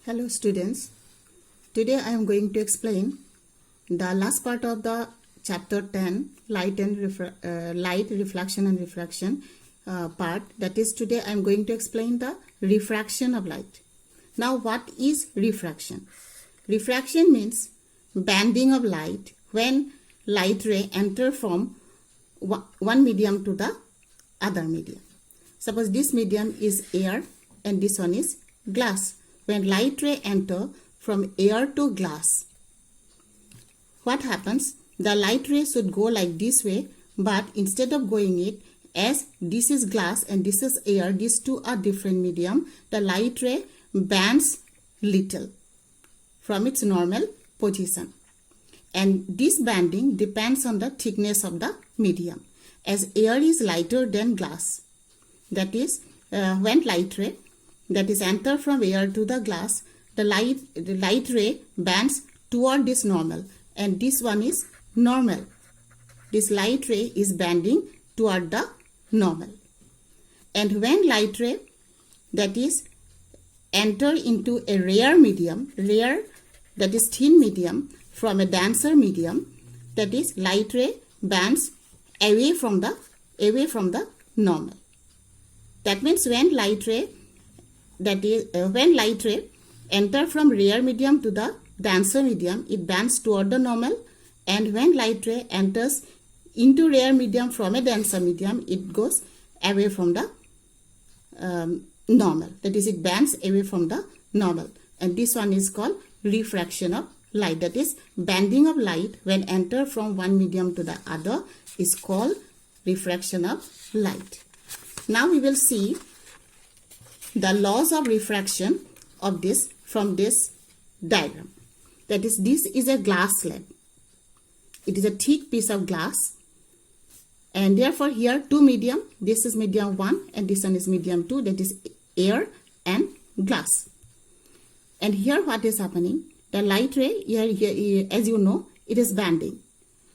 Hello students, today I am going to explain the last part of the chapter 10 light reflection and refraction part. That is, today I am going to explain the refraction of light. Now what is refraction? Refraction means bending of light when light ray enter from one medium to the other medium. Suppose this medium is air and this one is glass. When light ray enter from air to glass, what happens? The light ray should go like this way, but instead of going it, as this is glass and this is air, these two are different medium, the light ray bends little from its normal position. And this bending depends on the thickness of the medium. As air is lighter than glass, that is, when light ray that is enter from air to the glass, the light ray bends toward this normal, and this one is normal. This light ray is bending toward the normal. And when light ray that is enter into a rare medium, that is thin medium, from a denser medium, that is light ray bends away from the normal. That means when light ray enter from rare medium to the denser medium, it bends toward the normal, and when light ray enters into rare medium from a denser medium, it goes away from the normal. That is, it bends away from the normal, and this one is called refraction of light. That is, bending of light when enter from one medium to the other is called refraction of light. Now we will see the laws of refraction of this from this diagram. That is, this is a glass slab. It is a thick piece of glass, and therefore here two medium, this is medium 1 and this one is medium 2, that is air and glass. And here what is happening? The light ray here, as you know, it is bending.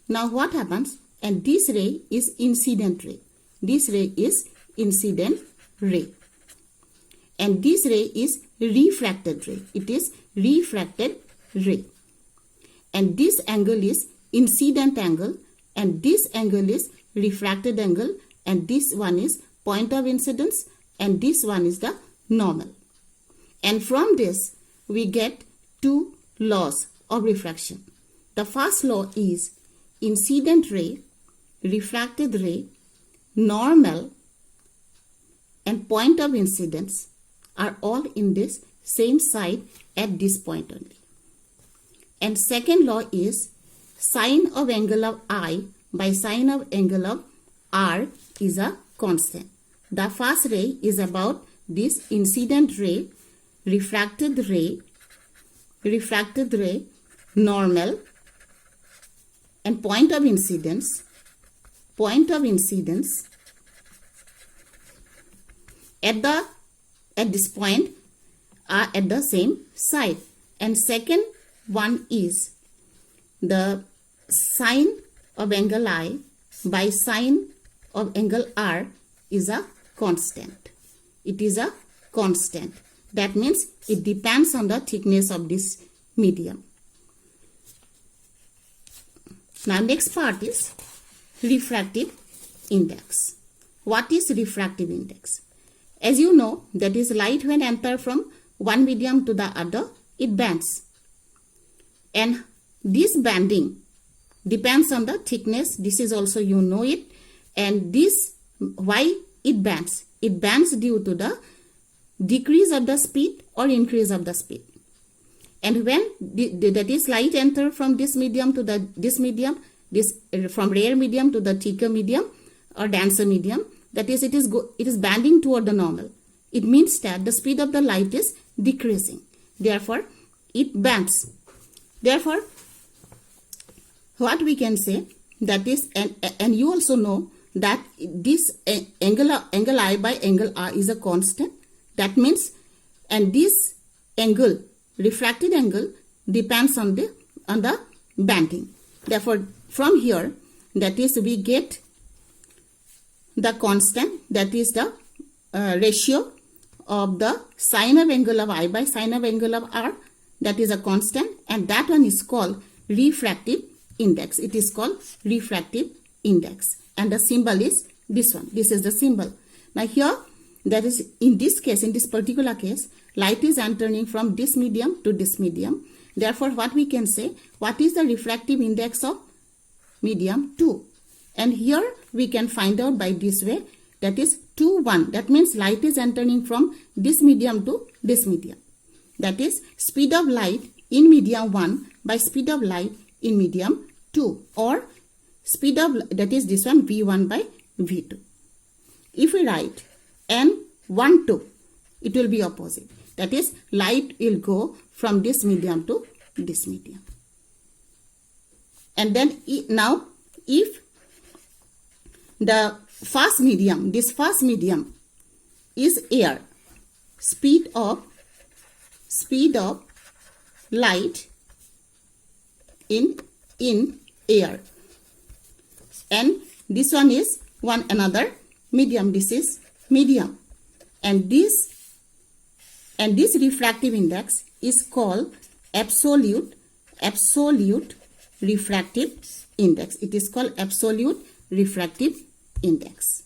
Now what happens? And this ray is incident ray. This ray is incident ray. And this ray is refracted ray. It is refracted ray. And this angle is incident angle, and this angle is refracted angle, and this one is point of incidence, and this one is the normal. And from this we get two laws of refraction. The first law is incident ray, refracted ray, normal, and point of incidence are all in this same side at this point only. And second law is sine of angle of I by sine of angle of R is a constant. The first ray is about this incident ray, refracted ray, normal, and point of incidence at this point are at the same side. And second one is the sine of angle I by sine of angle R is a constant. It is a constant. That means it depends on the thickness of this medium. Now next part is refractive index. What is refractive index? As you know, that is light when enter from one medium to the other, it bends. And this bending depends on the thickness. This is also, you know it. And this, why it bends? It bends due to the decrease of the speed or increase of the speed. And when that is light enter from this medium to this medium, from rare medium to the thicker medium or denser medium, that is, it is bending toward the normal. It means that the speed of the light is decreasing. Therefore, it bends. Therefore, what we can say, that is, and you also know that this angle I by angle R is a constant. That means, and this angle, refracted angle, depends on the bending. Therefore, from here, that is, we get the constant, that is the ratio of the sine of angle of I by sine of angle of R, that is a constant, and that one is called refractive index. It is called refractive index, and the symbol is this one. This is the symbol. Now here, that is in this case, in this particular case, light is entering from this medium to this medium. Therefore, what we can say, what is the refractive index of medium 2? And here we can find out by this way, that is 2, 1. That means light is entering from this medium to this medium. That is speed of light in medium 1 by speed of light in medium 2, or speed of, that is this one, V1 by V2. If we write N12, it will be opposite. That is light will go from this medium to this medium. And then now if the first medium, this first medium is air, speed of light in air, and this one is one another medium, this is medium, and this refractive index is called absolute refractive index. It is called absolute refractive index.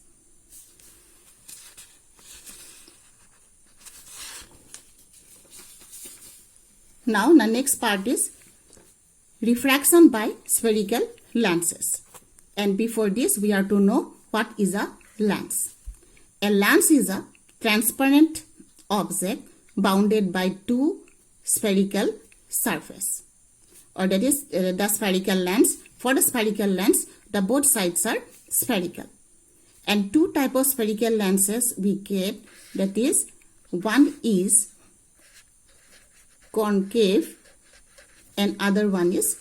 Now the next part is refraction by spherical lenses. And before this, we are to know what is a lens. A lens is a transparent object bounded by two spherical surface, or that is the spherical lens. For the spherical lens, the both sides are spherical, and two type of spherical lenses we get, that is one is concave and other one is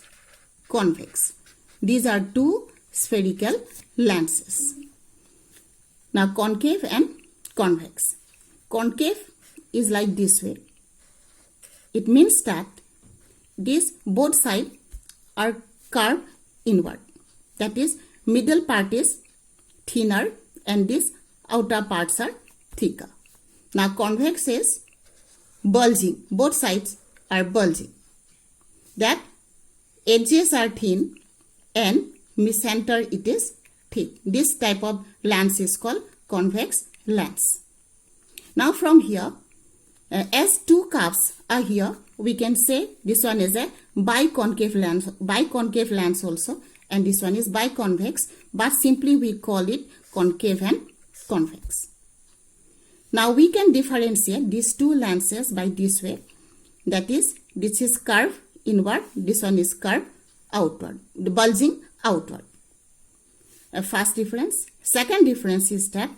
convex. These are two spherical lenses. Now concave and convex. Concave is like this way. It means that these both sides are curved inward. That is middle part is thinner and these outer parts are thicker. Now convex is bulging. Both sides are bulging. That edges are thin and center it is thick. This type of lens is called convex lens. Now from here, as two curves are here, we can say this one is a biconcave lens also, and this one is biconvex, but simply we call it concave and convex. Now we can differentiate these two lenses by this way, that is this is curve inward, this one is curve outward, the bulging outward. First difference. Second difference is that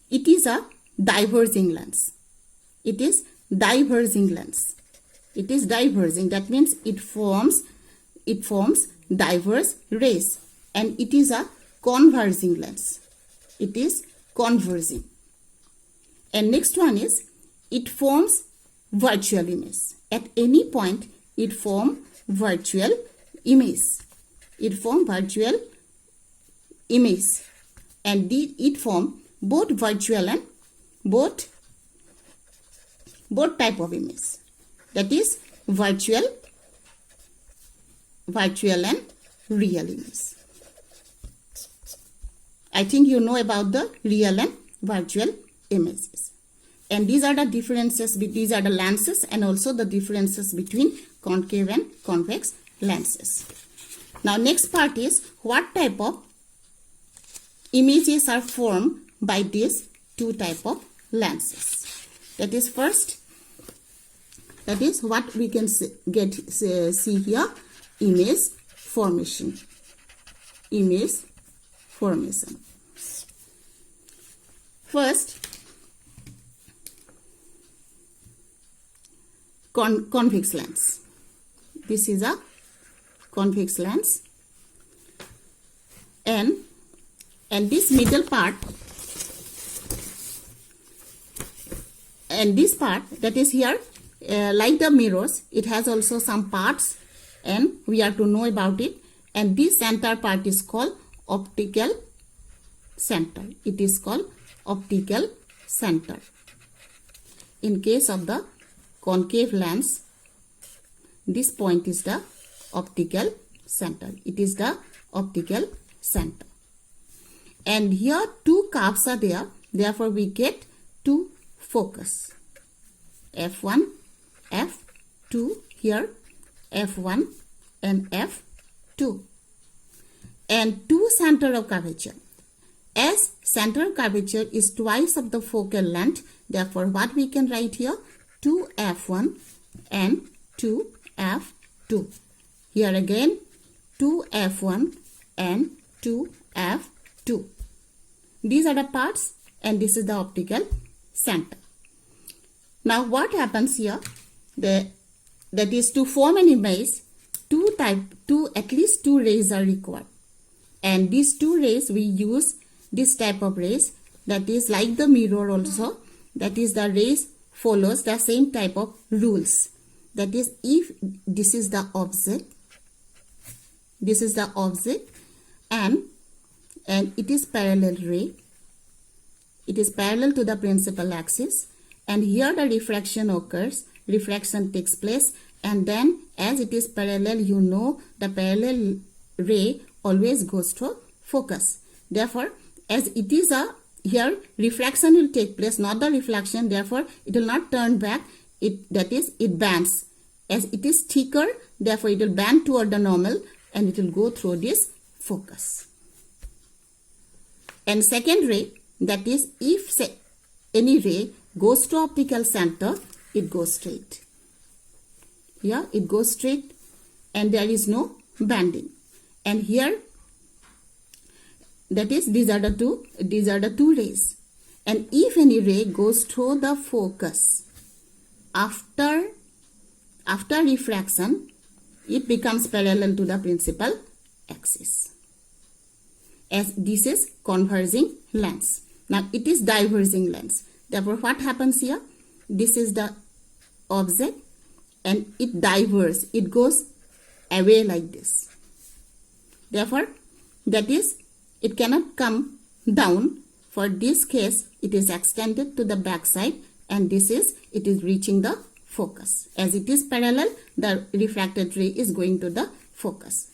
it is a diverging lens. It is diverging lens. It is diverging. That means it forms diverse rays, and it is a converging lens. It is converging. And next one is it forms virtual image. At any point it forms virtual image. It forms virtual image, and it forms both virtual and both type of image. That is virtual and real image. I think you know about the real and virtual images. And these are the differences, these are the lenses and also the differences between concave and convex lenses. Now next part is what type of images are formed by these two type of lenses. That is first, that is what we can see here, image formation. Image formation. First, convex lens. This is a convex lens, and this middle part and this part, that is here, like the mirrors, it has also some parts and we are to know about it, and this center part is called optical center. It is called optical center. in case of the concave lens, this point is the optical center. It is the optical center. And here two curves are there. Therefore, we get two focus. F1, F2 here, F1 and F2. And two center of curvature. As center of curvature is twice of the focal length, therefore what we can write here? 2F1 and 2F2. Here again 2F1 and 2F2. These are the parts and this is the optical center. Now what happens here? That is, to form an image, at least two rays are required. And these two rays, we use this type of rays, that is like the mirror also, that is the rays follows the same type of rules. That is, if this is the object, and it is parallel ray, it is parallel to the principal axis, and here the refraction occurs, refraction takes place, and then as it is parallel, you know the parallel ray always goes to focus. Therefore, as it is here refraction will take place, not the reflection, therefore it will not turn back, that is, it bends. As it is thicker, therefore it will bend toward the normal and it will go through this focus. And second ray, that is, if any ray goes to optical center, it goes straight. Here it goes straight and there is no bending. And here, that is, these are the two rays. And if any ray goes through the focus after refraction, it becomes parallel to the principal axis. As this is converging lens. Now it is diverging lens. Therefore, what happens here? This is the object and it diverges. It goes away like this. Therefore, that is, it cannot come down. For this case, it is extended to the back side and it is reaching the focus. As it is parallel, the refracted ray is going to the focus.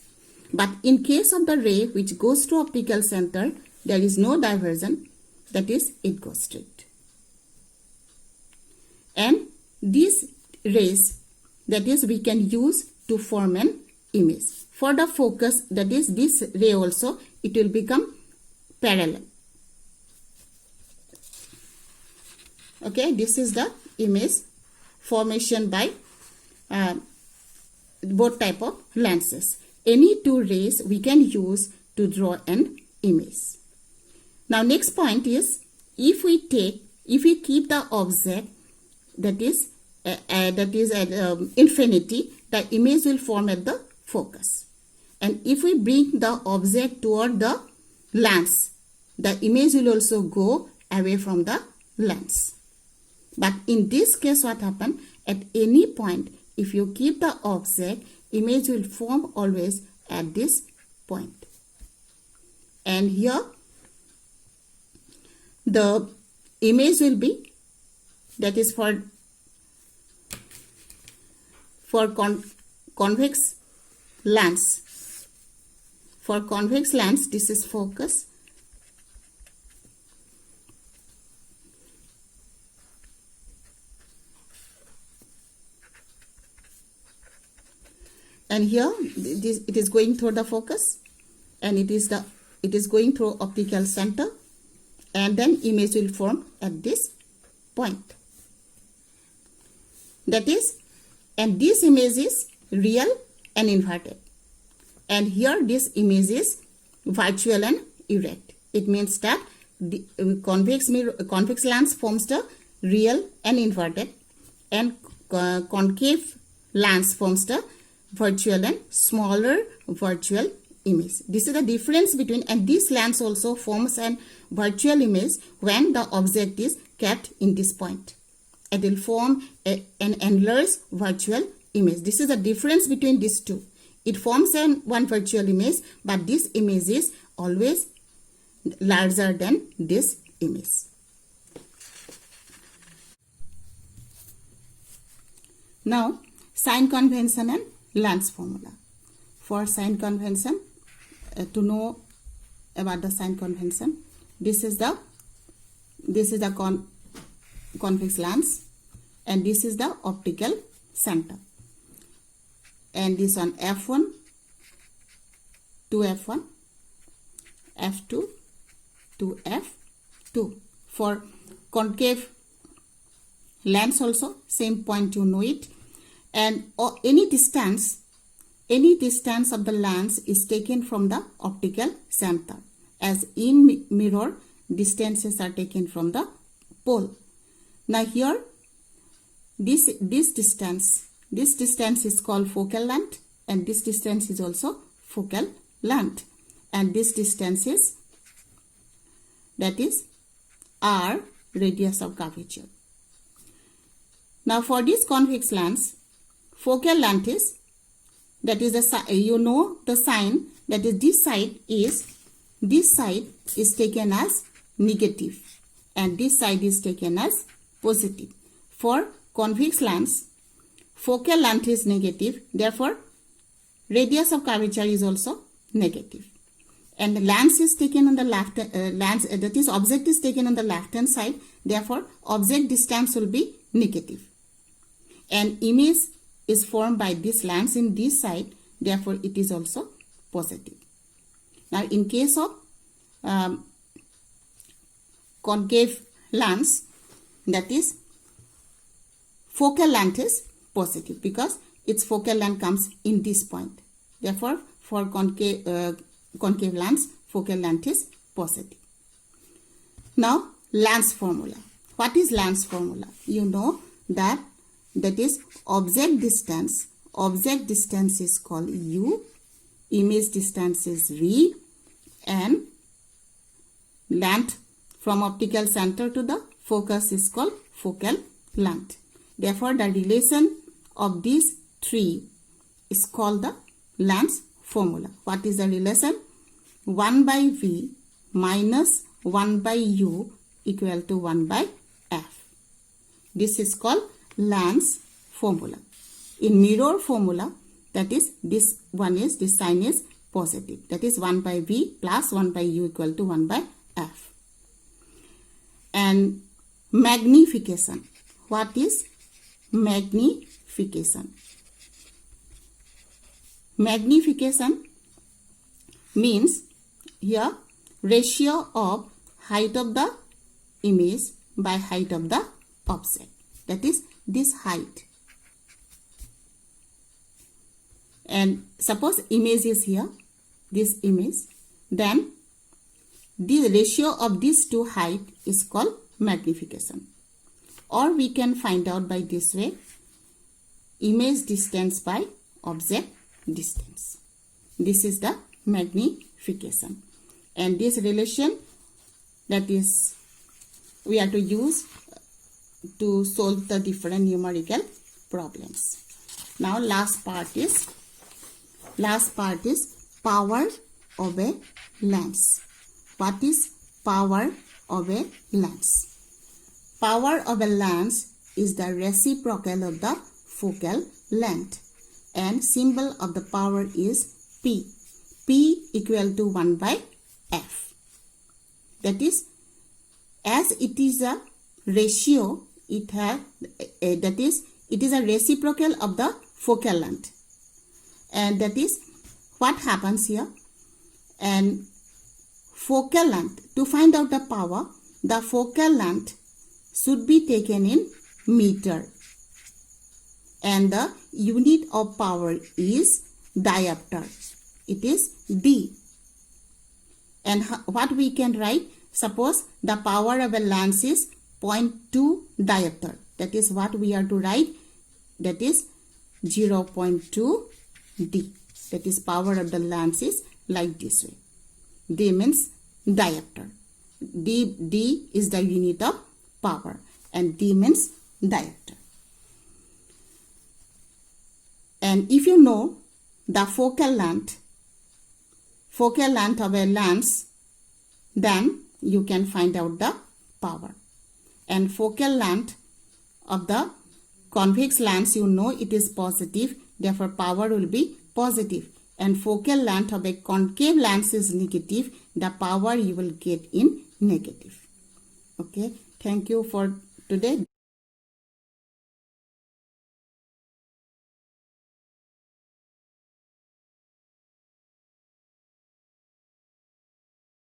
But in case of the ray which goes to optical center, there is no diversion, that is, it goes straight. And these rays, that is, we can use to form an image. For the focus, that is, this ray also, it will become parallel. Okay, this is the image formation by both type of lenses. Any two rays we can use to draw an image. Now next point is, if we keep the object that is at infinity, the image will form at the focus. And if we bring the object toward the lens, the image will also go away from the lens. But in this case, what happens? At any point, if you keep the object, image will form always at this point. And here, the image will be, that is for convex lens. For convex lens, this is focus. And here it is going through the focus, and it is going through optical center, and then image will form at this point. That is, and this image is real and inverted. And here this image is virtual and erect. It means that the convex lens forms the real and inverted, and concave lens forms the virtual and smaller virtual image. This is the difference between, and this lens also forms an virtual image when the object is kept in this point. It will form an enlarged virtual image. This is the difference between these two. It forms one virtual image, but this image is always larger than this image. Now, sign convention and lens formula. For sign convention, to know about the sign convention, this is the convex lens, and this is the optical center, and this one f1 to f1, f2 to f2. For concave lens also same point, you know it, and any distance of the lens is taken from the optical center, as in mirror distances are taken from the pole. Now here this distance is called focal length, and this distance is also focal length, and this distance is, that is r, radius of curvature. Now for this convex lens, focal length is, that is the, you know the sign, that is this side is taken as negative and this side is taken as positive. For convex lens, focal length is negative, therefore radius of curvature is also negative, and the lens is taken on the left, that is object is taken on the left hand side, therefore object distance will be negative, and image is formed by this lens in this side, therefore it is also positive. Now in case of concave lens, that is focal length is positive because its focal length comes in this point, therefore for concave lens, focal length is positive. Now lens formula. What is lens formula? You know that is object distance. Object distance is called u, image distance is v, and length from optical center to the focus is called focal length. Therefore the relation of these three is called the lens formula. What is the relation? 1 by v minus 1 by u equal to 1 by f. This is called lens formula. In mirror formula, that is this sign is positive, that is 1 by v plus 1 by u equal to 1 by f. And magnification. What is magnification? Magnification means here ratio of height of the image by height of the object, that is this height. And suppose image is here, this image, then the ratio of these two height is called magnification. Or we can find out by this way, image distance by object distance. This is the magnification. And this relation, that is we are to use to solve the different numerical problems. Now last part is power of a lens. What is power of a lens? Power of a lens is the reciprocal of the focal length, and symbol of the power is P. P equal to 1 by F. That is, as it is a ratio, it is a reciprocal of the focal length, and that is what happens here. And focal length, to find out the power, the focal length should be taken in meter, and the unit of power is diopter. It is D. And what we can write, suppose the power of a lens is 0.2 diopter. That is what we are to write, that is 0.2 D. That is power of the lens is like this way. D means diopter. D is the unit of power, and D means diopter. And if you know the focal length of a lens, then you can find out the power. And focal length of the convex lens, you know it is positive, therefore power will be positive. And focal length of a concave lens is negative, the power you will get in negative. Okay, thank you for today.